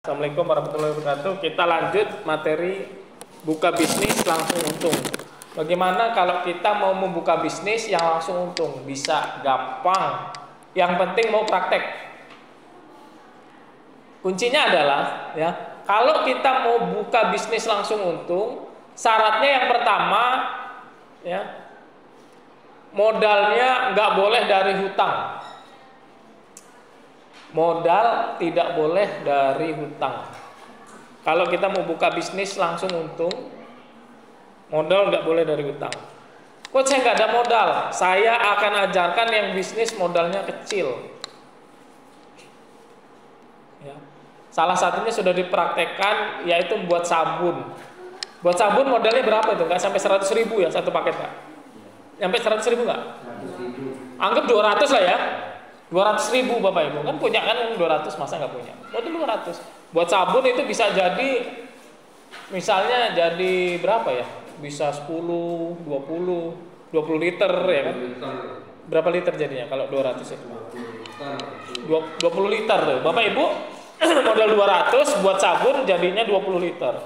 Assalamualaikum warahmatullahi wabarakatuh. Kita lanjut materi buka bisnis langsung untung. Bagaimana kalau kita mau membuka bisnis yang langsung untung? Bisa, gampang. Yang penting mau praktek. Kuncinya adalah ya, kalau kita mau buka bisnis langsung untung, syaratnya yang pertama ya, modalnya nggak boleh dari hutang. Modal tidak boleh dari hutang. Kalau kita mau buka bisnis langsung untung, modal nggak boleh dari hutang. Kok saya nggak ada modal? Saya akan ajarkan yang bisnis modalnya kecil. Ya. Salah satunya sudah dipraktekkan, yaitu buat sabun. Buat sabun modalnya berapa itu? Nggak sampai 100.000 ya satu paket, Pak? Sampai 100.000 nggak? Anggap 200 lah ya. 200.000 Bapak Ibu, kan punya kan 200, masa nggak punya? Modal 200. Buat sabun itu bisa jadi, misalnya jadi berapa ya? Bisa 10, 20 liter ya kan? Berapa liter jadinya kalau 200 itu? 20 liter tuh. Bapak Ibu modal 200 buat sabun jadinya 20 liter.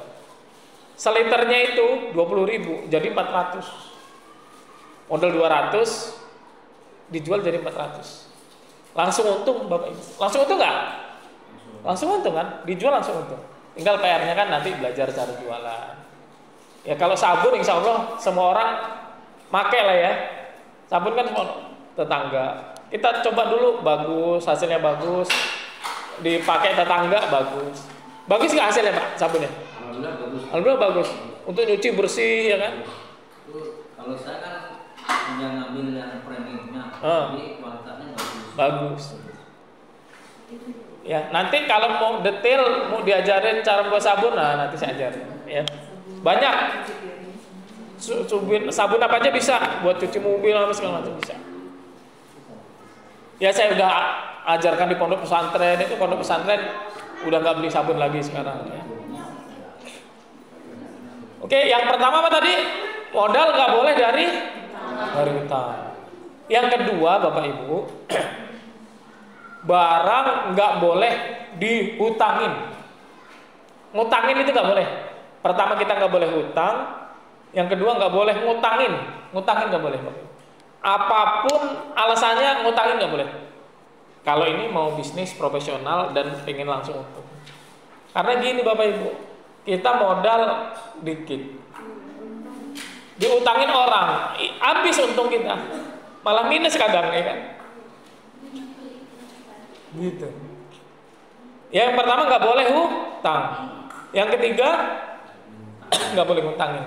Seliternya itu 20.000, jadi 400. Modal 200 dijual jadi 400. Langsung untung Bapak Ibu. Langsung untung nggak? Langsung untung kan? Dijual langsung untung. Tinggal PR-nya kan nanti belajar cara jualan. Ya kalau sabun insya Allah semua orang pakai lah ya. Sabun kan semua tetangga. Kita coba dulu, bagus, hasilnya bagus. Dipakai tetangga bagus. Bagus nggak hasilnya Pak sabunnya? Alhamdulillah bagus. Alhamdulillah bagus. Untuk nyuci bersih ya kan? Kalau saya kan punya ngambil yang premiumnya, jadi kualitasnya bagus. Ya, nanti kalau mau detail, mau diajarin cara buat sabun, nah nanti saya ajarin. Ya, banyak. Sabun apa aja bisa, buat cuci mobil apa segala macam bisa. Ya saya udah ajarkan di pondok pesantren, itu pondok pesantren udah nggak beli sabun lagi sekarang. Ya. Oke, yang pertama apa tadi? Modal nggak boleh dari hutang. Yang kedua Bapak Ibu, barang nggak boleh dihutangin. Ngutangin itu nggak boleh. Pertama kita nggak boleh hutang. Yang kedua nggak boleh ngutangin. Ngutangin nggak boleh. Apapun alasannya ngutangin nggak boleh. Kalau ini mau bisnis profesional dan pengen langsung untung. Karena gini Bapak Ibu, kita modal dikit, diutangin orang, habis untung kita, malah minus kadang ya kan. Gitu. Yang pertama nggak boleh hutang. Yang ketiga nggak boleh ngutangin.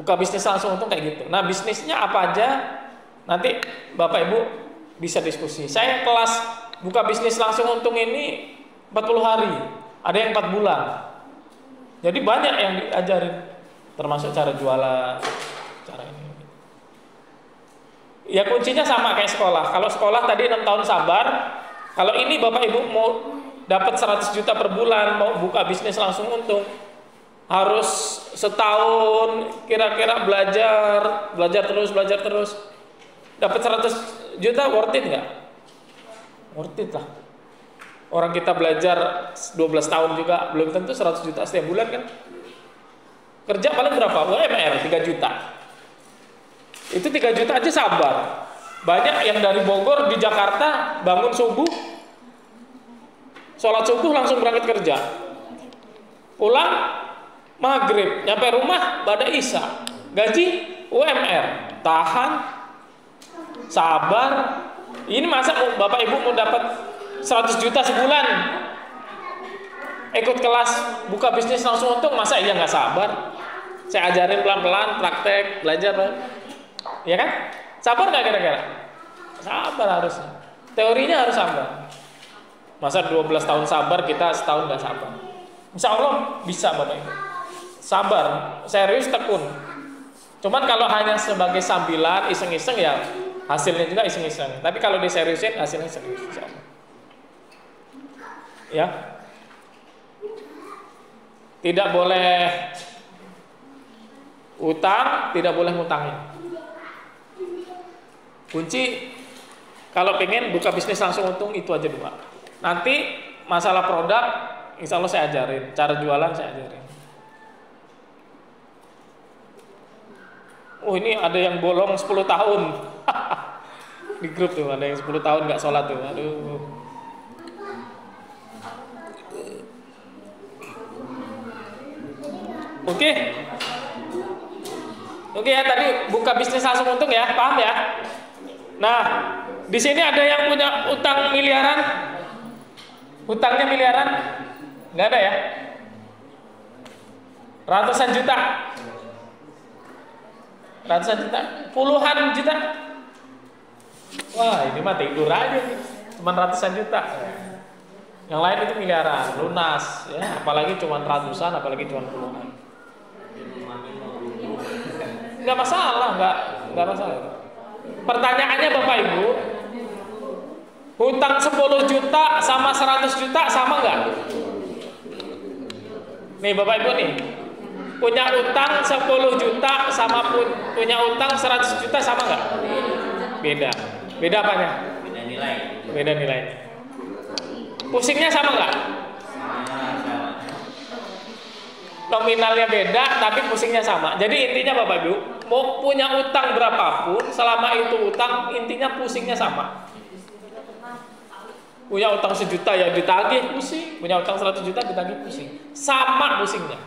Buka bisnis langsung untung kayak gitu. Nah bisnisnya apa aja? Nanti Bapak Ibu bisa diskusi. Saya kelas buka bisnis langsung untung ini 40 hari. Ada yang 4 bulan. Jadi banyak yang diajarin. Termasuk cara jualan, cara ini. Ya kuncinya sama kayak sekolah. Kalau sekolah tadi 6 tahun sabar. Kalau ini Bapak Ibu mau dapat 100 juta per bulan, mau buka bisnis langsung untung, harus setahun kira-kira belajar terus. Dapat 100 juta worth it nggak? Worth it lah. Orang kita belajar 12 tahun juga belum tentu 100 juta setiap bulan kan. Kerja paling berapa? UMR 3 juta. Itu 3 juta aja sabar. Banyak yang dari Bogor di Jakarta bangun subuh, sholat subuh langsung berangkat kerja, pulang maghrib, nyampe rumah pada isya, gaji UMR, tahan, sabar. Ini masa Bapak Ibu mau dapat 100 juta sebulan, ikut kelas buka bisnis langsung untung, masa iya nggak sabar? Saya ajarin pelan-pelan, praktek, belajar, ya kan? Sabar nggak kira-kira? Sabar harusnya. Teorinya harus sabar. Masa 12 tahun sabar, kita setahun nggak sabar? Insya Allah bisa Bapak Ibu. Sabar, serius, tekun. Cuman kalau hanya sebagai sambilan, iseng-iseng ya hasilnya juga iseng-iseng. Tapi kalau diseriusin hasilnya serius, insya Allah. Ya, tidak boleh utang, tidak boleh ngutangin. Kunci kalau pengen buka bisnis langsung untung itu aja dua. Nanti masalah produk, insya Allah saya ajarin. Cara jualan saya ajarin. Oh ini ada yang bolong 10 tahun. Di grup tuh ada yang 10 tahun nggak sholat tuh. Aduh. Oke. Oke ya, tadi buka bisnis langsung untung ya, paham ya? Nah, di sini ada yang punya utang miliaran? Utangnya miliaran? Nggak ada ya? Ratusan juta? Ratusan juta? Puluhan juta? Wah, ini mah tidur aja nih. Cuman ratusan juta. Yang lain itu miliaran, lunas ya, apalagi cuman ratusan, apalagi cuman puluhan. Nggak masalah, nggak masalah. Pertanyaannya Bapak Ibu, hutang 10 juta sama 100 juta sama nggak? Nih Bapak Ibu nih, punya utang 10 juta sama punya utang 100 juta sama nggak? Beda. Beda apanya? Beda nilai. Beda nilainya. Pusingnya sama nggak? Nominalnya beda, tapi pusingnya sama. Jadi intinya Bapak Ibu, mau punya utang berapapun, selama itu utang, intinya pusingnya sama. Punya utang 1 juta ya ditagih pusing, punya utang 100 juta ditagih pusing. Sama pusingnya.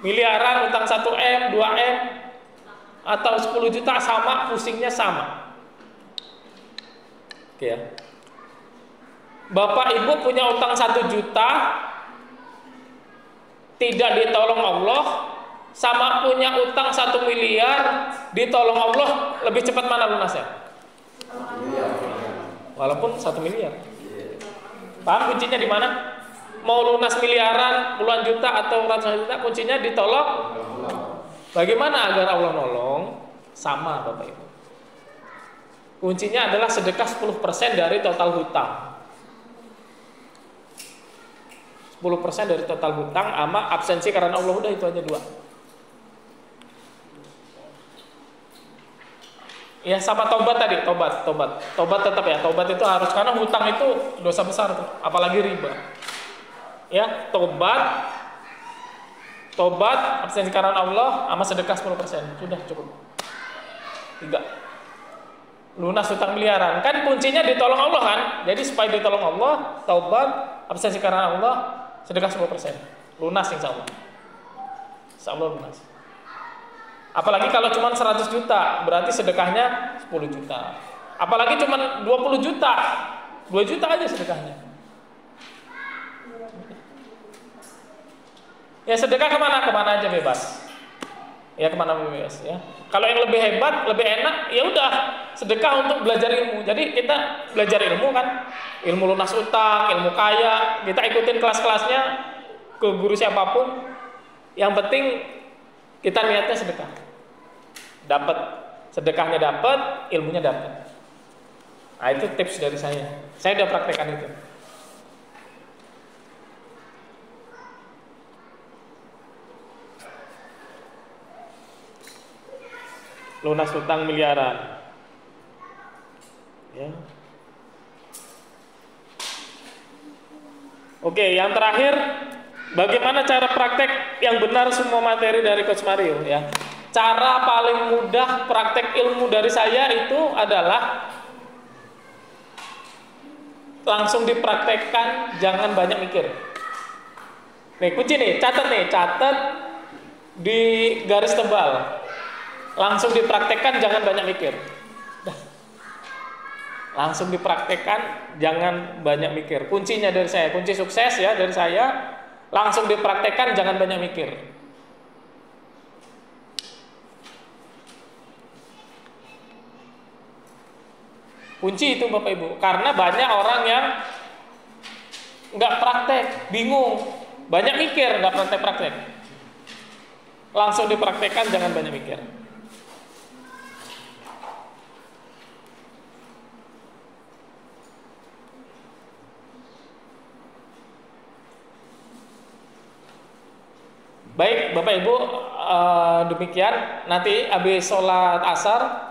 Miliaran utang 1M, 2M, atau 10 juta sama, pusingnya sama. Oke ya. Bapak Ibu punya utang 1 juta, tidak ditolong Allah, sama punya utang 1 miliar ditolong Allah, lebih cepat mana lunasnya? Walaupun 1 miliar. Paham kuncinya di mana? Mau lunas miliaran, puluhan juta atau ratusan juta, kuncinya ditolong. Bagaimana agar Allah nolong? Sama Bapak Ibu. Kuncinya adalah sedekah 10% dari total hutang. 10% dari total hutang sama absensi karena Allah, udah itu aja 2. Ya sama tobat tadi, tobat tetap ya, tobat itu harus, karena hutang itu dosa besar tuh, apalagi riba. Ya, tobat, absensi karena Allah sama sedekah 10%, sudah cukup. 3. Lunas hutang miliaran, kan kuncinya ditolong Allah kan? Jadi supaya ditolong Allah, tobat, absensi karena Allah, sedekah 10%, lunas insya Allah. Insya Allah lunas. Apalagi kalau cuma 100 juta, berarti sedekahnya 10 juta. Apalagi cuma 20 juta, 2 juta aja sedekahnya. Ya sedekah kemana aja bebas. Ya kemana bebas ya. Kalau yang lebih hebat, lebih enak, ya udah sedekah untuk belajar ilmu. Jadi kita belajar ilmu kan, ilmu lunas utang, ilmu kaya, kita ikutin kelas-kelasnya ke guru siapapun. Yang penting kita niatnya sedekah. Dapat sedekahnya, dapat ilmunya, dapat. Nah itu tips dari saya. Saya udah praktekkan itu. Lunas utang miliaran. Ya. Oke, yang terakhir, bagaimana cara praktek yang benar semua materi dari Coach Mario ya. Cara paling mudah praktek ilmu dari saya itu adalah langsung dipraktekkan, jangan banyak mikir. Nih kunci nih, catat di garis tebal. Langsung dipraktekkan, jangan banyak mikir. Langsung dipraktekkan, jangan banyak mikir. Kuncinya dari saya, kunci sukses ya dari saya, langsung dipraktekkan, jangan banyak mikir. Kunci itu Bapak Ibu, karena banyak orang yang nggak praktek, bingung, banyak mikir, nggak praktek. Langsung dipraktekkan, jangan banyak mikir. Baik Bapak Ibu, demikian. Nanti habis sholat asar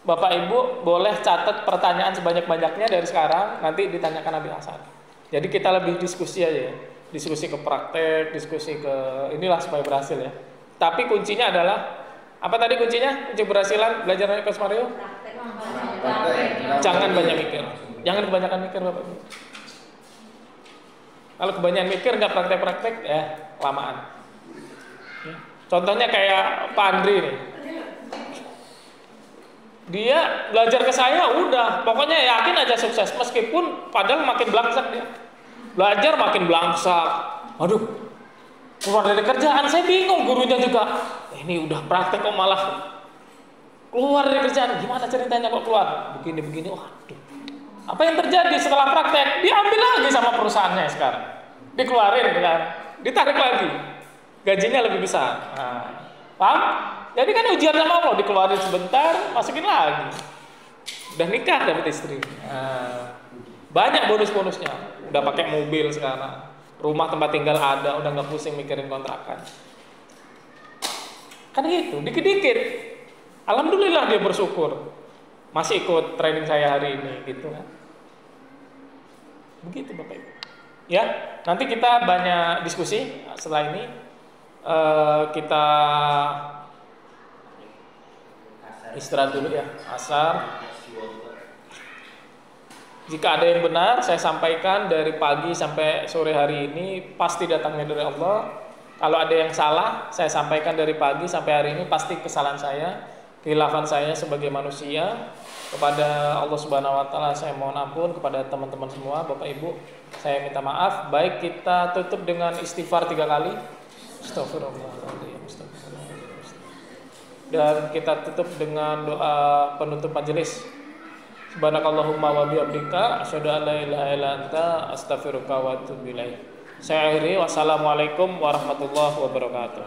Bapak Ibu boleh catat pertanyaan sebanyak-banyaknya dari sekarang, nanti ditanyakan Nabi Hasan. Jadi kita lebih diskusi aja ya. Diskusi ke praktek, diskusi ke inilah supaya berhasil ya. Tapi kuncinya adalah apa tadi kuncinya? Kunci keberhasilan belajar naik kelas Mario? Jangan banyak mikir. Jangan kebanyakan mikir Bapak Ibu. Kalau kebanyakan mikir nggak praktek-praktek ya kelamaan. Ya. Contohnya kayak Pak Andri nih. Dia belajar ke saya udah, pokoknya yakin aja sukses meskipun padahal makin belangsak dia. Belajar makin belangsak. Aduh, keluar dari kerjaan saya bingung, gurunya juga. Ini udah praktek kok malah keluar dari kerjaan. Gimana ceritanya kok keluar? Begini-begini. Waduh. Apa yang terjadi setelah praktek? Diambil lagi sama perusahaannya sekarang. Dikeluarin kan. Ditarik lagi. Gajinya lebih besar. Nah, paham? Jadi kan ujian sama Allah, dikeluarin sebentar, masukin lagi. Udah nikah dapat istri. Nah, banyak bonus-bonusnya. Udah pakai mobil sekarang. Rumah tempat tinggal ada, udah nggak pusing mikirin kontrakan. Kan gitu, dikit-dikit. Alhamdulillah dia bersyukur. Masih ikut training saya hari ini gitu kan. Begitu Bapak Ibu. Ya, nanti kita banyak diskusi setelah ini. Kita istirahat dulu ya, asar. Jika ada yang benar, saya sampaikan dari pagi sampai sore hari ini pasti datangnya dari Allah. Kalau ada yang salah, saya sampaikan dari pagi sampai hari ini pasti kesalahan saya, khilafan saya sebagai manusia. Kepada Allah Subhanahu wa taala saya mohon ampun, kepada teman-teman semua, Bapak Ibu, saya minta maaf. Baik, kita tutup dengan istighfar 3 kali. Astagfirullahaladzim. Dan kita tutup dengan doa penutup majelis. Subhanakallahumma wa bihamdika asyhadu an la ilaha illa anta astaghfiruka wa atubu ilaik. Saya akhiri, wassalamualaikum warahmatullahi wabarakatuh.